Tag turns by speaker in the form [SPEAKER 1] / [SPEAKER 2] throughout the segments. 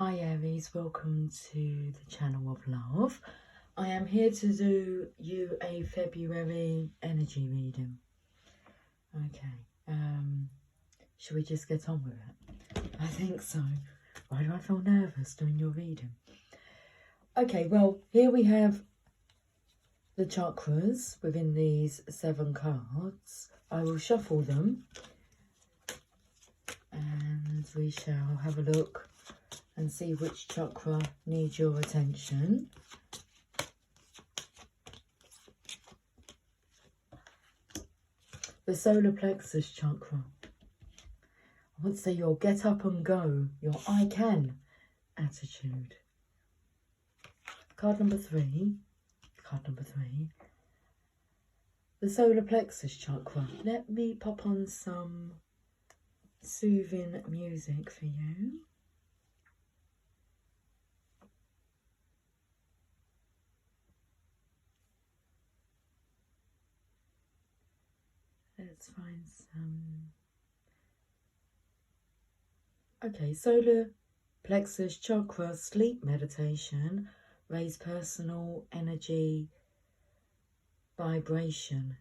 [SPEAKER 1] Hi Aries, welcome to the channel of love. I am here to do you a February energy reading. Okay, should we just get on with it? I think so. Why do I feel nervous doing your reading? Okay, well, here we have the chakras within these 7 cards. I will shuffle them and we shall have a look and see which chakra needs your attention. The solar plexus chakra. I want to say your get up and go, your I can attitude. Card number 3. The solar plexus chakra. Let me pop on some soothing music for you. Let's find some. Okay, solar plexus chakra sleep meditation, raise personal energy, vibration,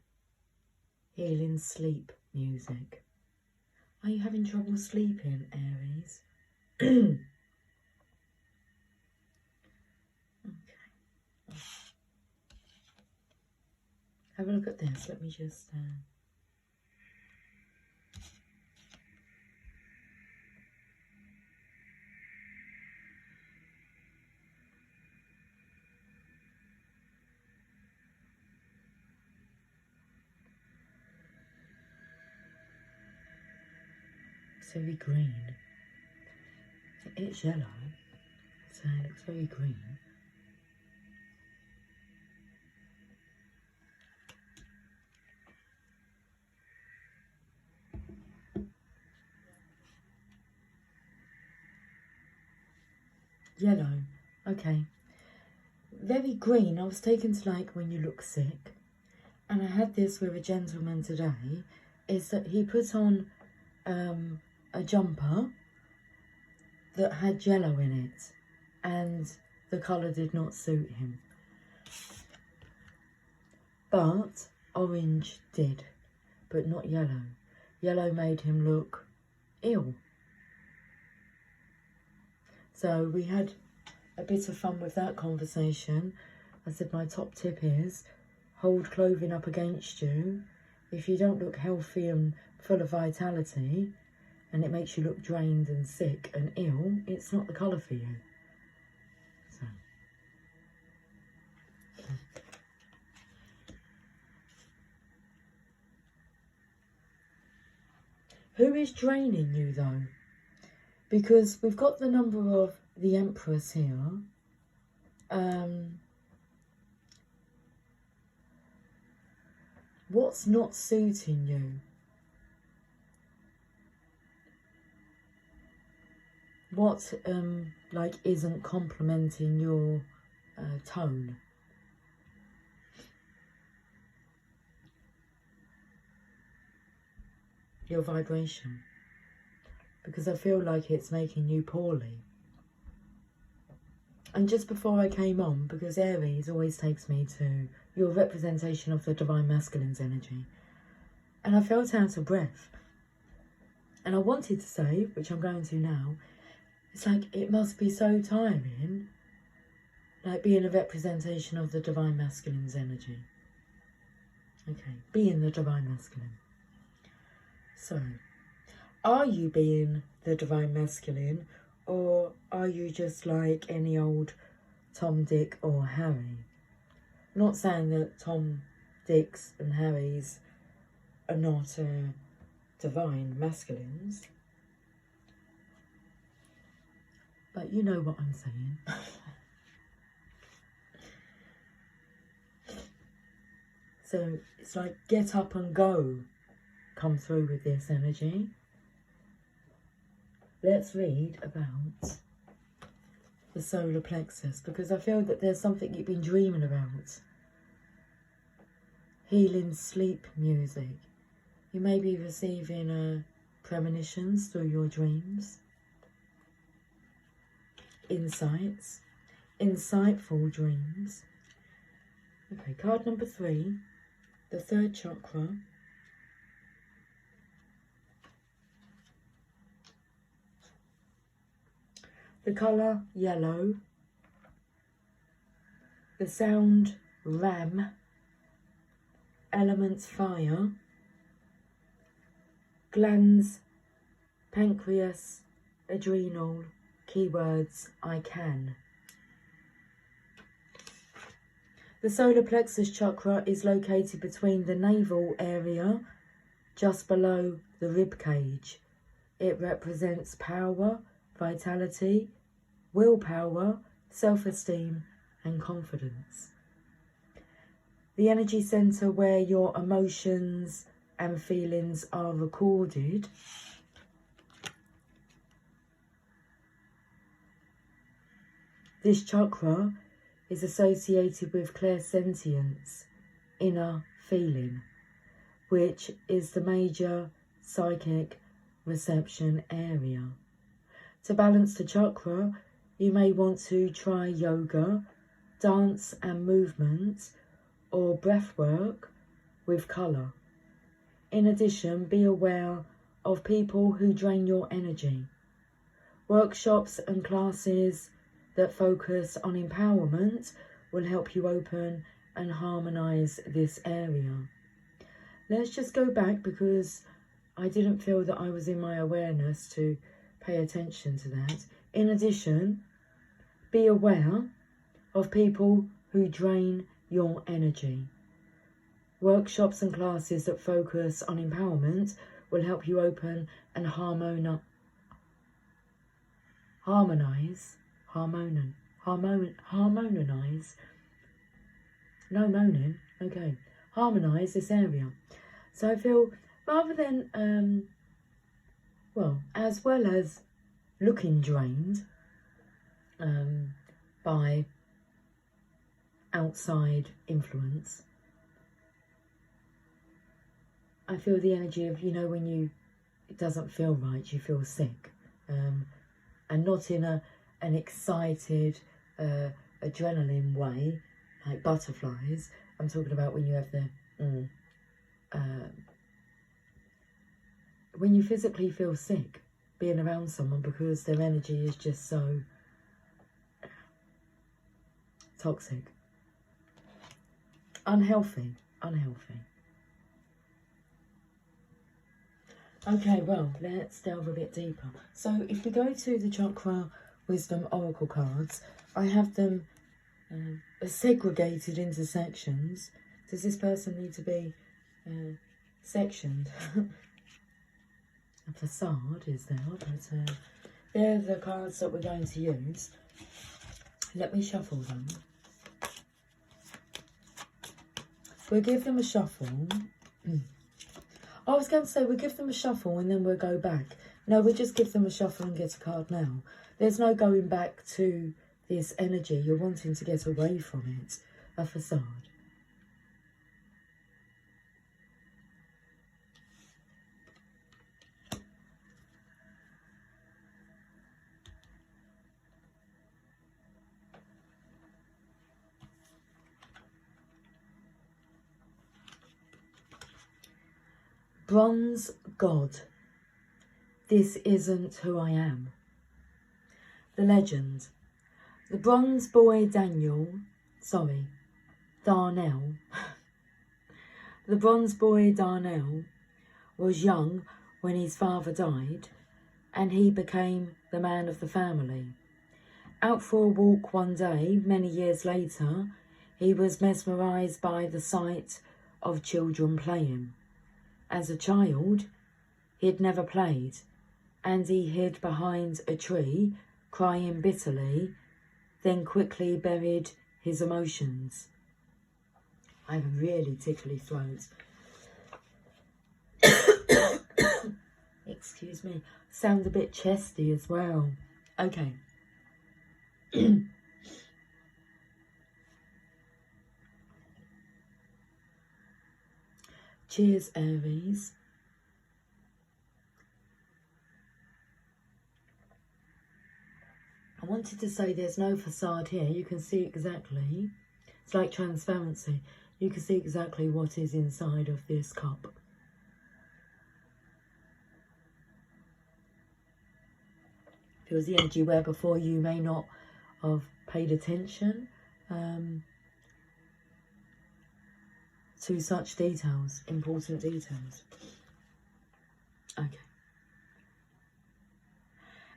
[SPEAKER 1] healing sleep music. Are you having trouble sleeping, Aries? Okay. Have a look at this. Let me just... It's very green. It's yellow, so it looks very green. Yellow, okay. Very green. I was taken to like when you look sick. And I had this with a gentleman today, is that he put on a jumper that had yellow in it, and the colour did not suit him. But orange did, but not yellow. Yellow made him look ill. So we had a bit of fun with that conversation. I said my top tip is hold clothing up against you. If you don't look healthy and full of vitality, and it makes you look drained and sick and ill, it's not the colour for you. So. Who is draining you though? Because we've got the number of the Empress here. What's not suiting you? What like isn't complementing your tone? Your vibration? Because I feel like it's making you poorly. And just before I came on, because Aries always takes me to your representation of the Divine Masculine's energy, and I felt out of breath. And I wanted to say, which I'm going to now, it's like it must be so tiring, like being a representation of the Divine Masculine's energy. Okay, being the Divine Masculine. So, are you being the Divine Masculine, or are you just like any old Tom, Dick or Harry? I'm not saying that Tom, Dicks and Harrys are not divine masculines, but you know what I'm saying. So it's like get up and go come through with this energy. Let's read about the solar plexus, because I feel that there's something you've been dreaming about. Healing sleep music. You may be receiving premonitions through your dreams. insights, insightful dreams. Okay, card number 3, the third chakra. The colour yellow. The sound ram. Elements fire. Glands, pancreas, adrenal. Keywords I can. The solar plexus chakra is located between the navel area, just below the rib cage. It represents power, vitality, willpower, self-esteem and confidence. The energy centre where your emotions and feelings are recorded. This chakra is associated with clairsentience, inner feeling, which is the major psychic reception area. To balance the chakra, you may want to try yoga, dance and movement, or breath work with colour. In addition, be aware of people who drain your energy. Workshops and classes that focus on empowerment will help you open and harmonise this area. Let's just go back because I didn't feel that I was in my awareness to pay attention to that. In addition, be aware of people who drain your energy. Workshops and classes that focus on empowerment will help you open and harmonise. No moaning. Okay. Harmonise this area. So I feel rather than, as well as looking drained by outside influence, I feel the energy of, when it doesn't feel right, you feel sick. And not in an excited, adrenaline way, like butterflies. I'm talking about when you have when you physically feel sick, being around someone because their energy is just so toxic. Unhealthy. Okay, well, let's delve a bit deeper. So if we go to the Chakra Wisdom Oracle cards, I have them segregated into sections. Does this person need to be sectioned? A facade is there, but they're the cards that we're going to use. Let me shuffle them. We'll give them a shuffle. I was going to say we'll give them a shuffle and then we'll go back. No, we'll just give them a shuffle and get a card now. There's no going back to this energy. You're wanting to get away from it. A facade. Bronze God. This isn't who I am. The legend. The bronze boy Darnell. The bronze boy Darnell was young when his father died, and he became the man of the family. Out for a walk one day, many years later, he was mesmerised by the sight of children playing. As a child, he had never played, and he hid behind a tree, crying bitterly, then quickly buried his emotions. I have a really tickly throat. Excuse me. Sound a bit chesty as well. Okay. Cheers, Aries. wanted to say there's no facade here. You can see exactly. It's like transparency. You can see exactly what is inside of this cup. Feels the energy where before you may not have paid attention to such details, important details. Okay.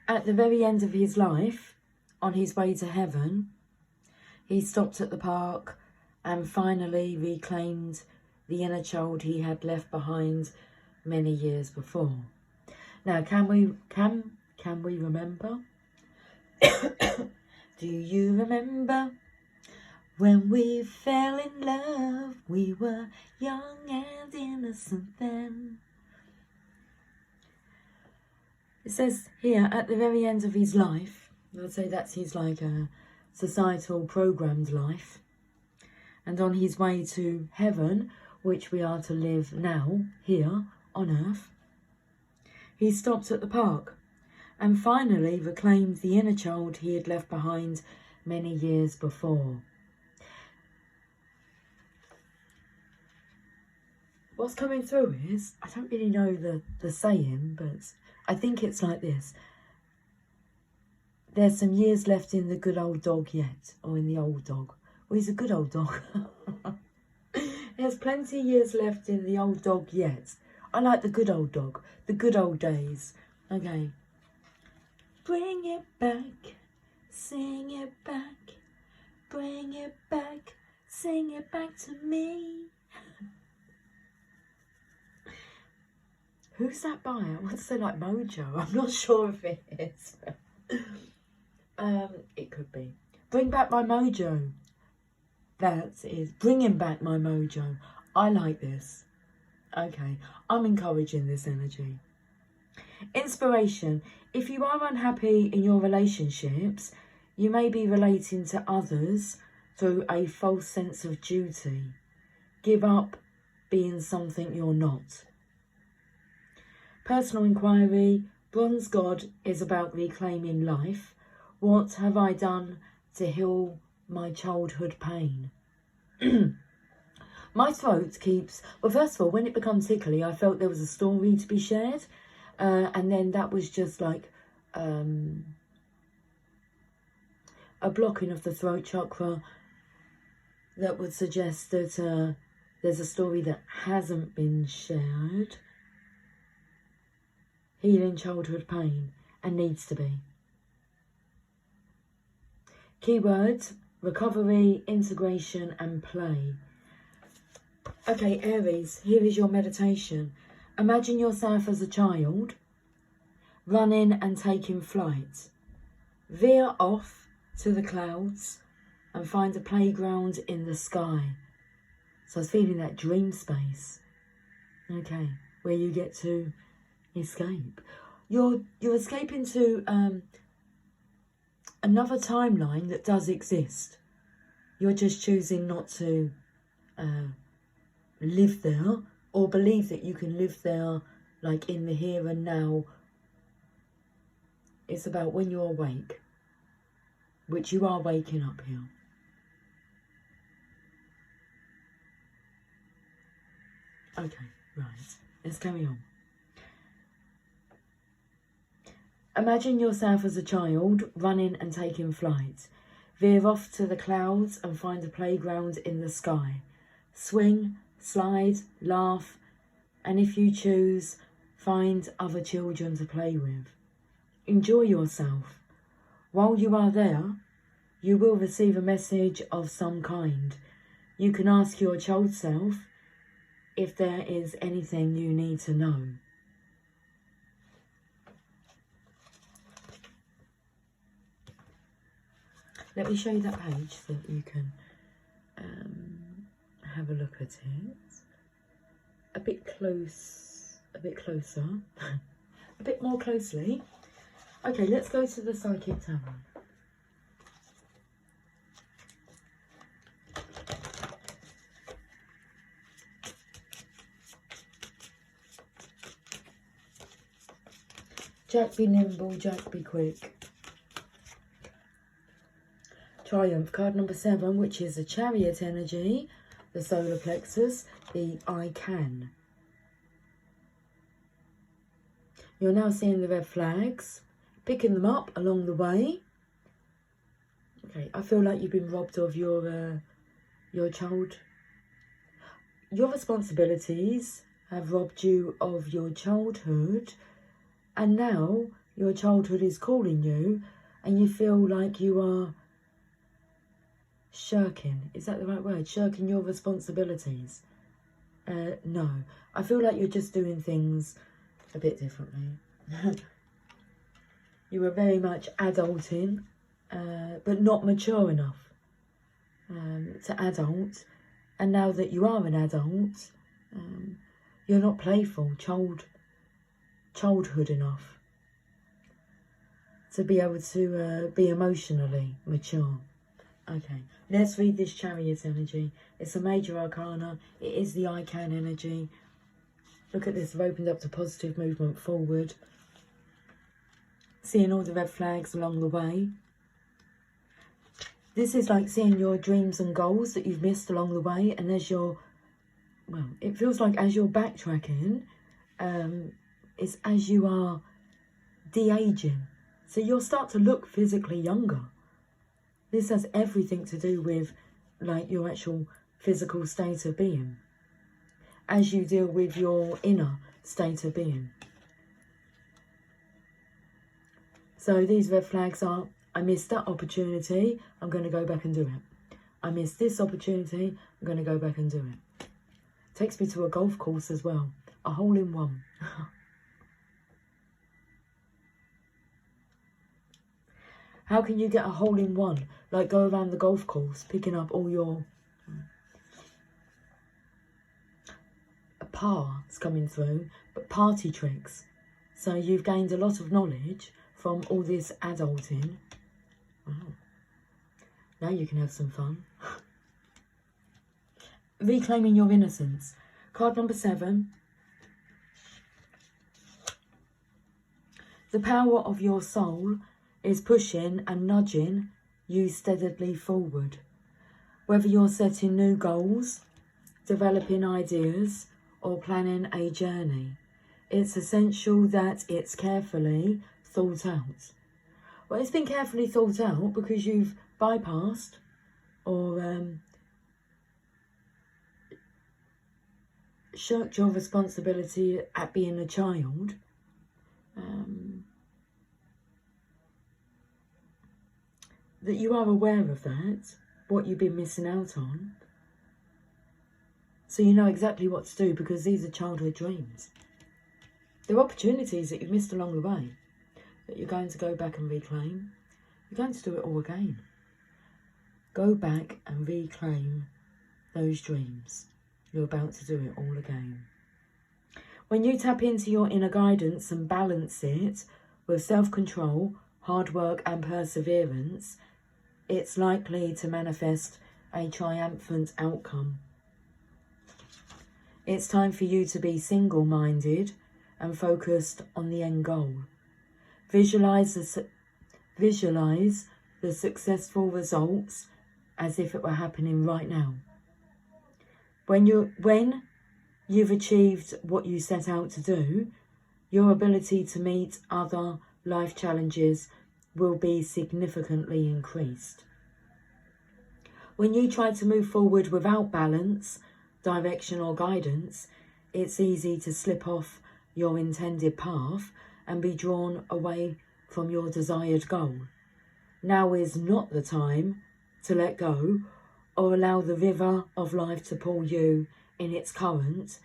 [SPEAKER 1] At the very end of his life, on his way to heaven, he stopped at the park and finally reclaimed the inner child he had left behind many years before. Now, can we remember? Do you remember when we fell in love? We were young and innocent then. It says here, at the very end of his life, I'd say that's his like a societal programmed life, and on his way to heaven, which we are to live now, here on earth, he stopped at the park and finally reclaimed the inner child he had left behind many years before. What's coming through is, I don't really know the saying, but I think it's like this. There's some years left in the good old dog yet, or in the old dog. Well, he's a good old dog. There's plenty of years left in the old dog yet. I like the good old dog, the good old days. Okay. Bring it back, sing it back, bring it back, sing it back to me. Who's that by? I want to say like Mojo. I'm not sure if it is. It could be. Bring back my mojo. That is bringing back my mojo. I like this. Okay, I'm encouraging this energy. Inspiration. If you are unhappy in your relationships, you may be relating to others through a false sense of duty. Give up being something you're not. Personal inquiry. Bronze God is about reclaiming life. What have I done to heal my childhood pain? My throat keeps... Well, first of all, when it becomes tickly, I felt there was a story to be shared. And then that was just like a blocking of the throat chakra that would suggest that there's a story that hasn't been shared. Healing childhood pain, and needs to be. Keywords: recovery, integration, and play. Okay, Aries, here is your meditation. Imagine yourself as a child, running and taking flight. Veer off to the clouds and find a playground in the sky. So I was feeling that dream space. Okay, where you get to escape. You're escaping to another timeline that does exist. You're just choosing not to live there, or believe that you can live there like in the here and now. It's about when you're awake, which you are waking up here. Okay, right, let's carry on. Imagine yourself as a child, running and taking flight. Veer off to the clouds and find a playground in the sky. Swing, slide, laugh, and if you choose, find other children to play with. Enjoy yourself. While you are there, you will receive a message of some kind. You can ask your child self if there is anything you need to know. Let me show you that page so that you can have a look at it. A bit closer, a bit more closely. Okay, let's go to the Psychic Tarot. Jack be nimble, Jack be quick. Triumph, card number 7, which is the Chariot energy, the solar plexus, the I can. You're now seeing the red flags, picking them up along the way. Okay, I feel like you've been robbed of your child. Your responsibilities have robbed you of your childhood, and now your childhood is calling you, and you feel like you are shirking. Is that the right word? Shirking your responsibilities? No. I feel like you're just doing things a bit differently. You were very much adulting, but not mature enough to adult. And now that you are an adult, you're not playful, childhood enough to be able to be emotionally mature. Okay, let's read this Chariot energy. It's a major arcana. It is the I can energy. Look at this, I've opened up to positive movement forward. Seeing all the red flags along the way. This is like seeing your dreams and goals that you've missed along the way, and as you're, well, it feels like as you're backtracking, it's as you are de-aging. So you'll start to look physically younger. This has everything to do with like your actual physical state of being, as you deal with your inner state of being. So these red flags are, I missed that opportunity, I'm going to go back and do it. I missed this opportunity, I'm going to go back and do it. Takes me to a golf course as well. A hole in one. How can you get a hole in one? Like go around the golf course, picking up all your... A par is coming through, but party tricks. So you've gained a lot of knowledge from all this adulting. Wow. Now you can have some fun. Reclaiming your innocence. Card number 7. The power of your soul is pushing and nudging you steadily forward. Whether you're setting new goals, developing ideas, or planning a journey, it's essential that it's carefully thought out. Well, it's been carefully thought out because you've bypassed or shirked your responsibility at being a child. That you are aware of that, what you've been missing out on. So you know exactly what to do because these are childhood dreams. There are opportunities that you've missed along the way that you're going to go back and reclaim. You're going to do it all again. Go back and reclaim those dreams. You're about to do it all again. When you tap into your inner guidance and balance it with self-control, hard work and perseverance, it's likely to manifest a triumphant outcome. It's time for you to be single-minded and focused on the end goal. Visualize the successful results as if it were happening right now. When you've achieved what you set out to do, your ability to meet other life challenges will be significantly increased. When you try to move forward without balance, direction or guidance, it's easy to slip off your intended path and be drawn away from your desired goal. Now is not the time to let go or allow the river of life to pull you in its current,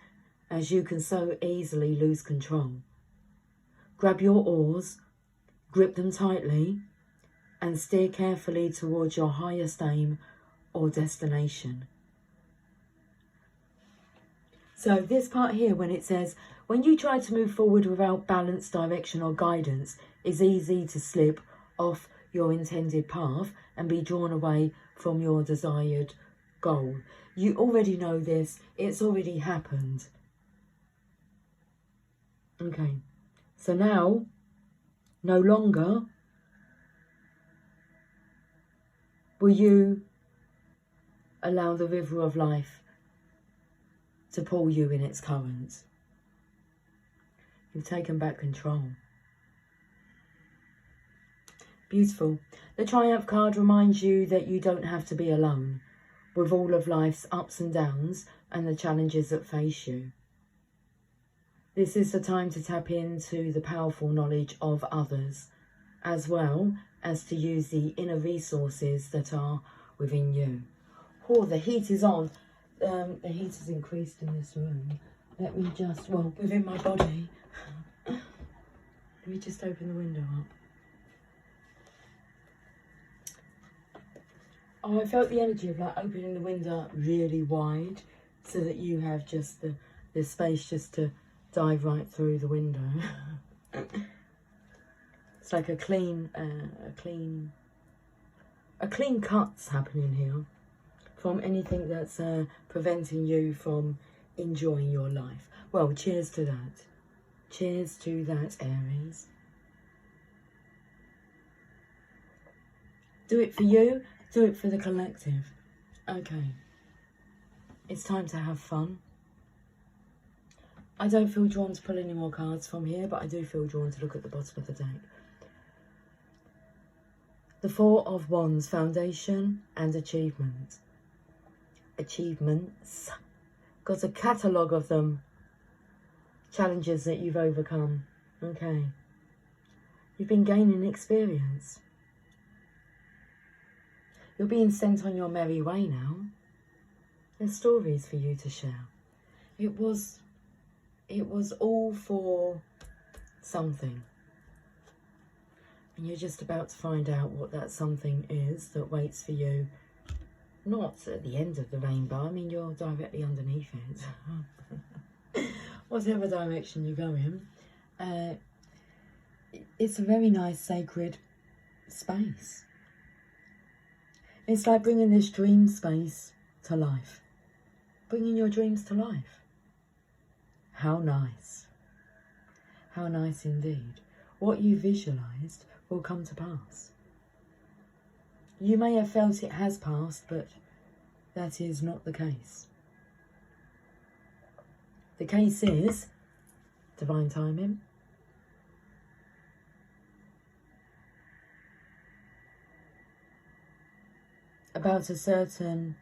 [SPEAKER 1] as you can so easily lose control. Grab your oars, grip them tightly, and steer carefully towards your highest aim or destination. So this part here, when it says, when you try to move forward without balance, direction or guidance, it's easy to slip off your intended path and be drawn away from your desired goal. You already know this. It's already happened. Okay. So now, no longer Will you allow the river of life to pull you in its currents? You've taken back control. Beautiful. The Triumph card reminds you that you don't have to be alone with all of life's ups and downs and the challenges that face you. This is the time to tap into the powerful knowledge of others, as well as to use the inner resources that are within you. Oh, the heat is on. The heat has increased in this room. Let me just, well, within my body. Let me just open the window up. Oh, I felt the energy of like opening the window really wide so that you have just the space just to dive right through the window. It's like a clean cut's happening here from anything that's preventing you from enjoying your life. Well, cheers to that. Cheers to that, Aries. Do it for you. Do it for the collective. Okay. It's time to have fun. I don't feel drawn to pull any more cards from here, but I do feel drawn to look at the bottom of the deck. The Four of Wands, foundation and achievement. Achievements. Got a catalogue of them. Challenges that you've overcome. Okay. You've been gaining experience. You're being sent on your merry way now. There's stories for you to share. It was all for something. And you're just about to find out what that something is that waits for you. Not at the end of the rainbow. I mean, you're directly underneath it. Whatever direction you go in. It's a very nice sacred space. It's like bringing this dream space to life. Bringing your dreams to life. How nice. How nice indeed. What you visualised will come to pass. You may have felt it has passed, but that is not the case. The case is divine timing. About a certain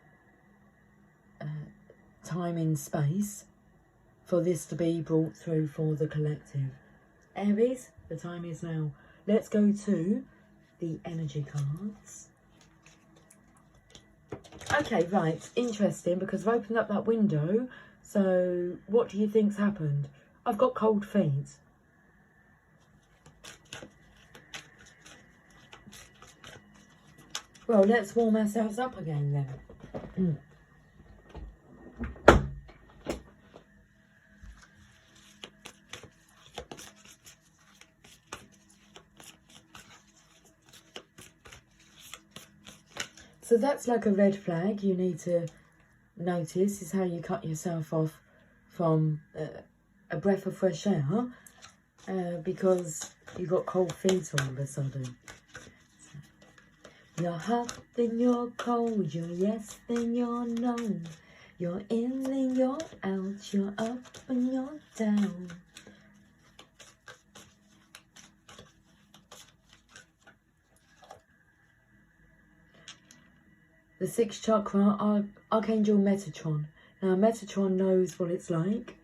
[SPEAKER 1] time in space for this to be brought through for the collective. Aries, the time is now. Let's go to the energy cards. Okay, right, interesting, because I've opened up that window. So what do you think's happened? I've got cold feet. Well, let's warm ourselves up again then. So that's like a red flag you need to notice, is how you cut yourself off from a breath of fresh air because you got cold feet all of a sudden. You're hot, then you're cold, you're yes, then you're no. You're in, then you're out, you're up and you're down. The sixth chakra, Archangel Metatron. Now, Metatron knows what it's like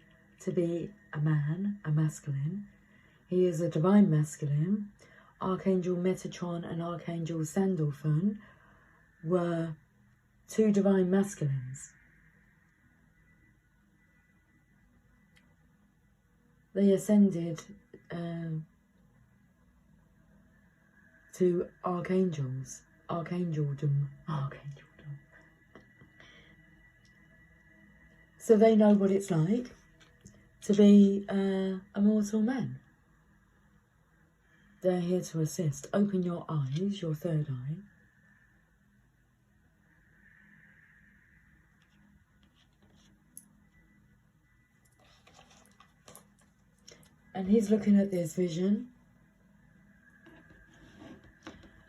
[SPEAKER 1] to be a man, a masculine. He is a divine masculine. Archangel Metatron and Archangel Sandalphon were two divine masculines. They ascended to archangels. Archangeldom. So they know what it's like to be a mortal man. They're here to assist. Open your eyes, your third eye. And he's looking at this vision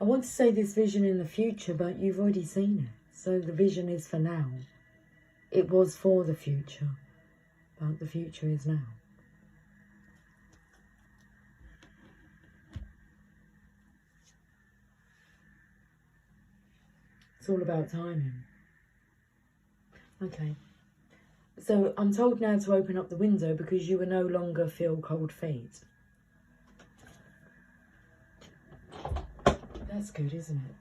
[SPEAKER 1] I want to say this vision in the future, but you've already seen it. So the vision is for now. It was for the future, but the future is now. It's all about timing. Okay. So I'm told now to open up the window because you will no longer feel cold feet. That's good, isn't it?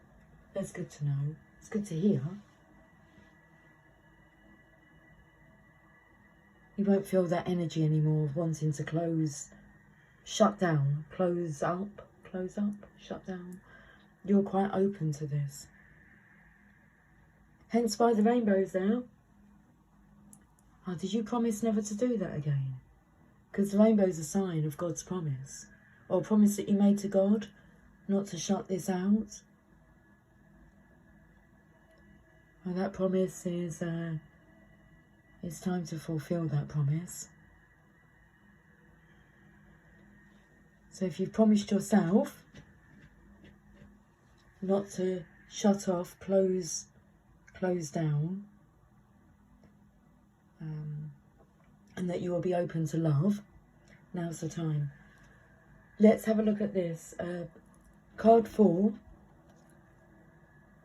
[SPEAKER 1] That's good to know. It's good to hear. You won't feel that energy anymore of wanting to close, shut down, close up, shut down. You're quite open to this. Hence why the rainbow's there. Oh, did you promise never to do that again? Because the rainbow's a sign of God's promise. Or a promise that you made to God, not to shut this out. And that promise is, it's time to fulfill that promise. So if you've promised yourself not to shut off, close down, and that you will be open to love, now's the time. Let's have a look at this. Card 4,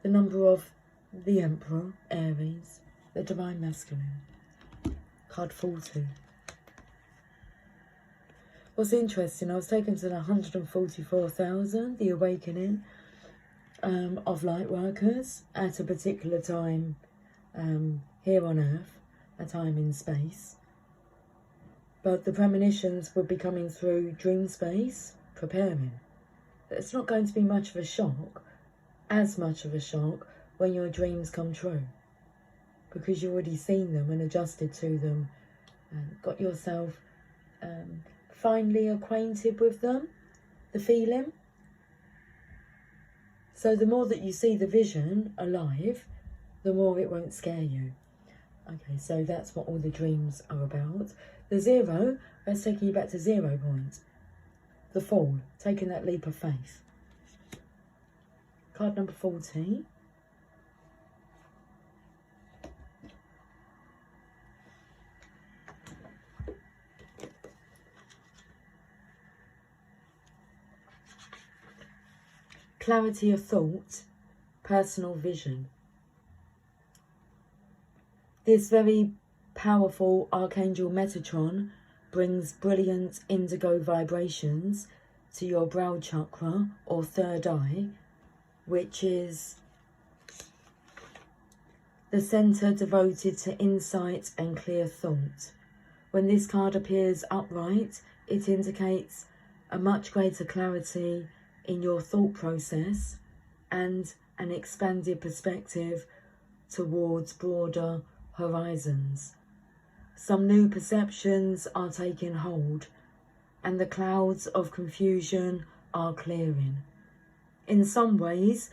[SPEAKER 1] the number of the Emperor, Aries, the Divine Masculine. Card 40. What's interesting, I was taken to the 144,000, the awakening of light workers at a particular time here on Earth, a time in space. But the premonitions would be coming through dream space, preparing. It's not going to be much of a shock, as much of a shock, when your dreams come true. Because you've already seen them and adjusted to them and got yourself finally acquainted with them, the feeling. So the more that you see the vision alive, the more it won't scare you. Okay, so that's what all the dreams are about. The 0, that's taking you back to 0 point. The Fall, taking that leap of faith. Card number 14. Clarity of thought, personal vision. This very powerful Archangel Metatron brings brilliant indigo vibrations to your brow chakra or third eye, which is the centre devoted to insight and clear thought. When this card appears upright, it indicates a much greater clarity in your thought process and an expanded perspective towards broader horizons. Some new perceptions are taking hold and the clouds of confusion are clearing. In some ways,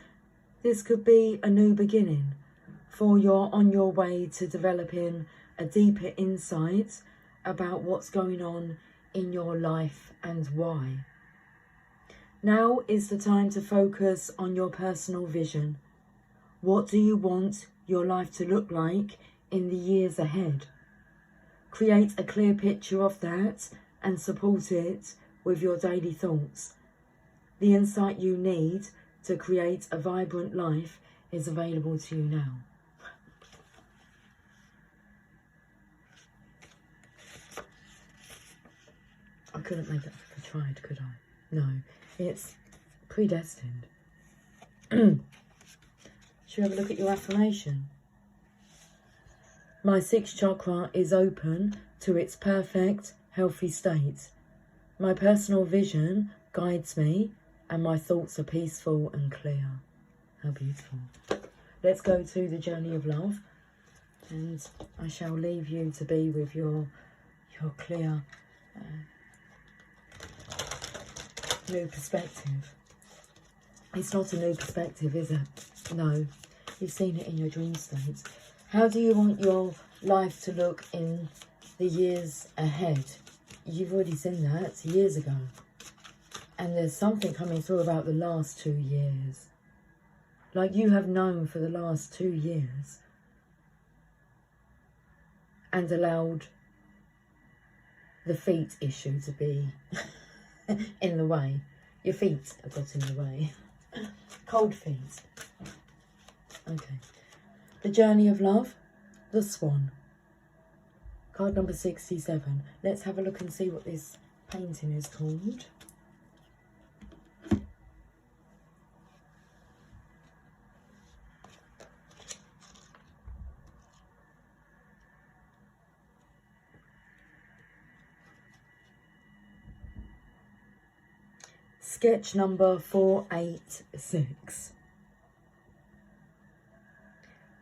[SPEAKER 1] this could be a new beginning, for you're on your way to developing a deeper insight about what's going on in your life and why. Now is the time to focus on your personal vision. What do you want your life to look like in the years ahead? Create a clear picture of that and support it with your daily thoughts. The insight you need to create a vibrant life is available to you now. I couldn't make it if I tried, could I? No, it's predestined. Should we have a look at your affirmation? My 6th chakra is open to its perfect, healthy state. My personal vision guides me and my thoughts are peaceful and clear. How beautiful. Let's go to the journey of love, and I shall leave you to be with your clear new perspective. It's not a new perspective, is it? No, you've seen it in your dream state. How do you want your life to look in the years ahead? You've already seen that years ago. And there's something coming through about the last 2 years. like you have known for the last 2 years and allowed the feet issue to be in the way. Your feet have got in the way. Cold feet. Okay. The journey of love, the swan. Card number 67. Let's have a look and see what this painting is called. Sketch number 486.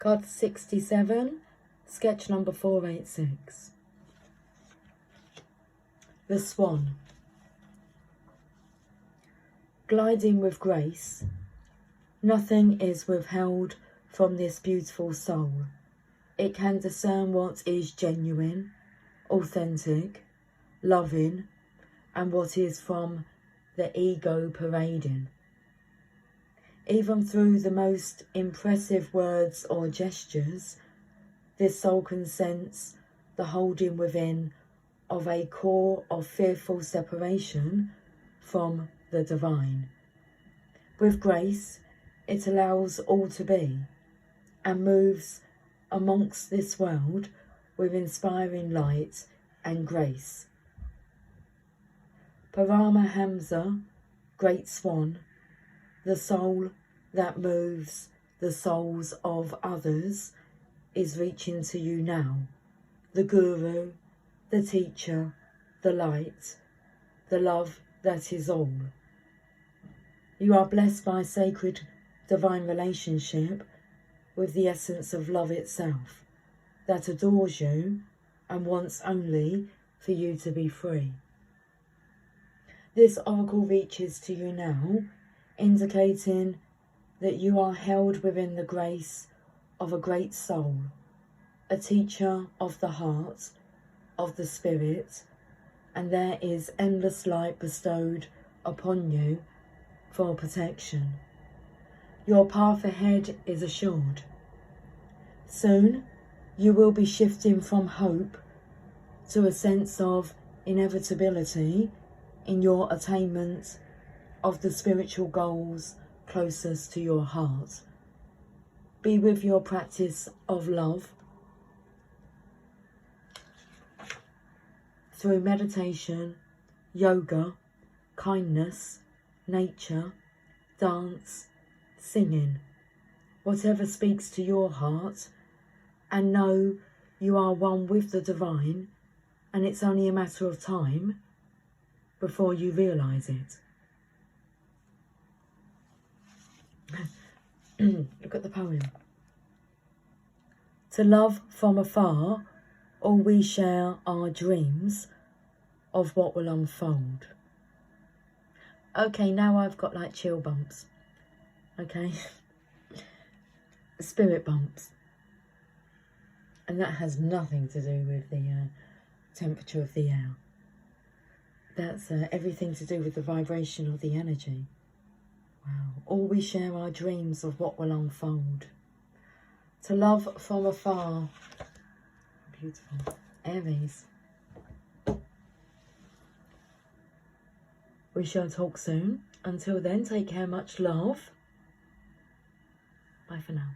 [SPEAKER 1] Card 67, sketch number 486. The swan. Gliding with grace, nothing is withheld from this beautiful soul. It can discern what is genuine, authentic, loving, and what is from the ego parading. Even through the most impressive words or gestures, this soul can sense the holding within of a core of fearful separation from the divine. With grace, it allows all to be and moves amongst this world with inspiring light and grace. Paramahamsa, great swan, the soul that moves the souls of others, is reaching to you now. The guru, the teacher, the light, the love that is all. You are blessed by sacred divine relationship with the essence of love itself, that adores you and wants only for you to be free. This oracle reaches to you now, indicating that you are held within the grace of a great soul, a teacher of the heart, of the spirit, and there is endless light bestowed upon you for protection. Your path ahead is assured. Soon you will be shifting from hope to a sense of inevitability in your attainment of the spiritual goals closest to your heart. Be with your practice of love through meditation, yoga, kindness, nature, dance, singing, whatever speaks to your heart, and know you are one with the divine, and it's only a matter of time before you realise it. Look at the poem. To love from afar, all we share our dreams of what will unfold. Okay, now I've got like chill bumps. Okay. Spirit bumps. And that has nothing to do with the temperature of the air. That's everything to do with the vibration of the energy. Wow. All we share our dreams of what will unfold. To love from afar. Beautiful. Aries. We shall talk soon. Until then, take care, much love. Bye for now.